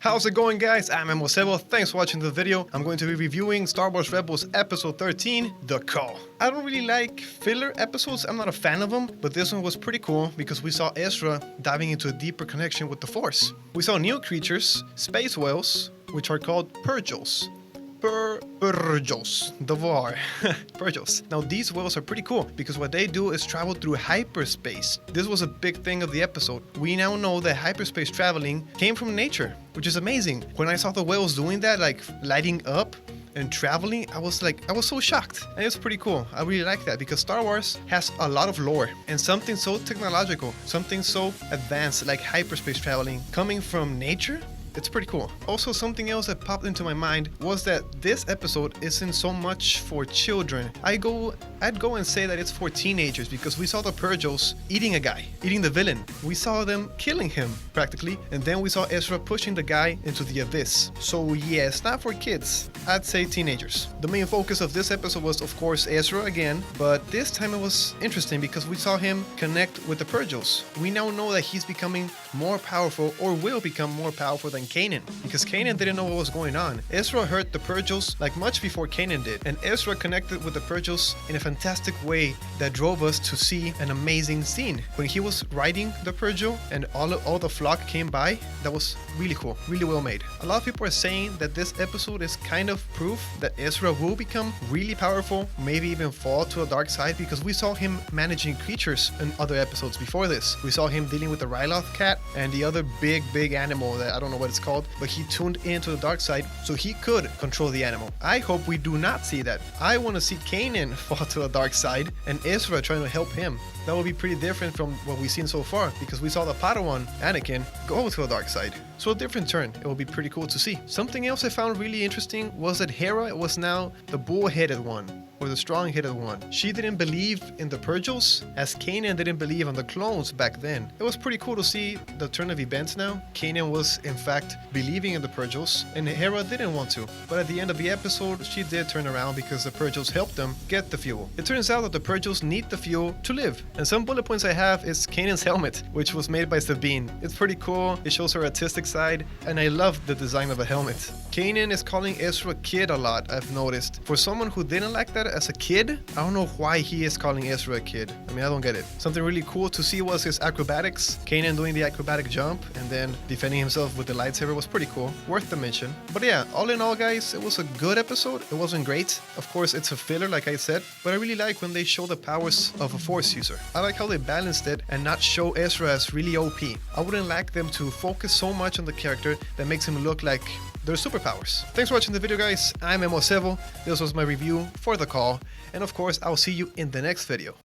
How's it going, guys? I'm Ezra. Thanks for watching the video. I'm going to be reviewing Star Wars Rebels Episode 13, The Call. I don't really like filler episodes, I'm not a fan of them, but this one was pretty cool because we saw Ezra diving into a deeper connection with the Force. We saw new creatures, space whales, which are called Purrgils. Purrgils, the war. Purrgils. Now these whales are pretty cool because what they do is travel through hyperspace. This was a big thing of the episode. We now know that hyperspace traveling came from nature, which is amazing. When I saw the whales doing that, like lighting up and traveling, I was so shocked. And it's pretty cool. I really like that because Star Wars has a lot of lore and something so technological, something so advanced like hyperspace traveling coming from nature. It's pretty cool. Also, something else that popped into my mind was that this episode isn't so much for children. I'd go and say that it's for teenagers because we saw the Purrgils eating a guy, eating the villain. We saw them killing him practically, and then we saw Ezra pushing the guy into the abyss. So yeah, it's not for kids. I'd say teenagers. The main focus of this episode was of course Ezra again, but this time it was interesting because we saw him connect with the Purrgils. We now know that he's becoming more powerful, or will become more powerful than Kanan, because Kanan didn't know what was going on. Ezra heard the Purrgils like much before Kanan did, and Ezra connected with the Purrgils in a fantastic way that drove us to see an amazing scene. When he was riding the Purrgil and all the flock came by, that was really cool, really well made. A lot of people are saying that this episode is kind of proof that Ezra will become really powerful, maybe even fall to a dark side, because we saw him managing creatures in other episodes before this. We saw him dealing with the Ryloth cat and the other big animal that I don't know what it's called, but he tuned into the dark side so he could control the animal. I hope we do not see that. I want to see Kanan fall to the dark side and Ezra trying to help him. That would be pretty different from what we've seen so far, because we saw the Padawan, Anakin, go to the dark side. So a different turn. It will be pretty cool to see. Something else I found really interesting was that Hera was now the bull-headed one, or the strong-headed one. She didn't believe in the Purrgils, as Kanan didn't believe on the clones back then. It was pretty cool to see the turn of events now. Kanan was, in fact, believing in the Purrgils, and Hera didn't want to. But at the end of the episode, she did turn around because the Purrgils helped them get the fuel. It turns out that the Purrgils need the fuel to live. And some bullet points I have is Kanan's helmet, which was made by Sabine. It's pretty cool. It shows her artistic side, and I love the design of the helmet. Kanan is calling Ezra kid a lot, I've noticed. For someone who didn't like that as a kid, I don't know why he is calling Ezra a kid. I mean, I don't get it. Something really cool to see was his acrobatics. Kanan doing the acrobatic jump and then defending himself with the lightsaber was pretty cool. Worth the mention. But yeah, all in all, guys, it was a good episode. It wasn't great. Of course, it's a filler, like I said, but I really like when they show the powers of a Force user. I like how they balanced it and not show Ezra as really OP. I wouldn't like them to focus so much on the character that makes him look like their superpowers. Thanks for watching the video, guys. I'm Ezra. This was my review for The Call, and of course, I'll see you in the next video.